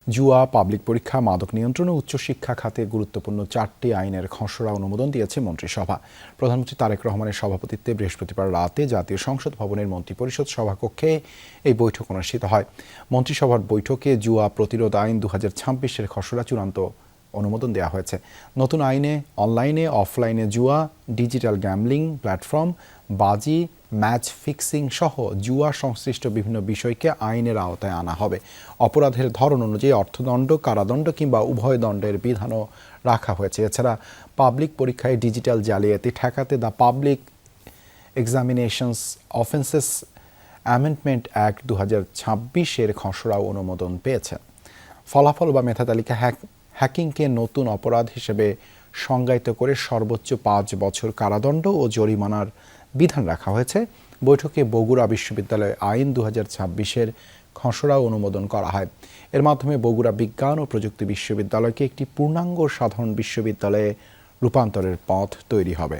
জুয়া, পাবলিক পরীক্ষা, মাদক নিয়ন্ত্রণ ও উচ্চশিক্ষা খাতে গুরুত্বপূর্ণ 4টি আইনের খসড়া অনুমোদন দিয়েছে মন্ত্রিসভা। প্রধানমন্ত্রী তারেক রহমানের সভাপতিত্বে বৃহস্পতিবার রাতে জাতীয় সংসদ ভবনের মন্ত্রিপরিষদ সভাকক্ষে এই বৈঠক অনুষ্ঠিত হয়। মন্ত্রিসভার বৈঠকে জুয়া প্রতিরোধ আইন 2026-এর খসড়া চূড়ান্ত অনুমোদন দেওয়া হয়েছে। নতুন আইনে অনলাইনে, অফলাইনে জুয়া, ডিজিটাল গ্যাম্বলিং প্ল্যাটফর্ম, বাজি, ম্যাচ ফিক্সিং সহ জুয়া সংশ্লিষ্ট বিভিন্ন বিষয়কে আইনের আওতায় আনা হবে। অপরাধের ধরন অনুযায়ী অর্থদণ্ড, কারাদণ্ড কিংবা উভয় দণ্ডের বিধানও রাখা হয়েছে। এছাড়া পাবলিক পরীক্ষায় ডিজিটাল জালিয়াতি ঠেকাতে the public examinations offences amendment act 2026-এর খসড়াও অনুমোদন পেয়েছে। ফলাফল বা মেধা তালিকা হ্যাকিংকে নতুন অপরাধ হিসেবে সংজ্ঞায়িত করে সর্বোচ্চ 5 বছর কারাদণ্ড ও জরিমানার বিধান রাখা হয়েছে। বৈঠকে বগুড়া বিশ্ববিদ্যালয় আইন 2026-এর খসড়াও অনুমোদন করা হয়। এর মাধ্যমে বগুড়া বিজ্ঞান ও প্রযুক্তি বিশ্ববিদ্যালয়কে একটি পূর্ণাঙ্গ সাধারণ বিশ্ববিদ্যালয়ে রূপান্তরের পথ তৈরি হবে।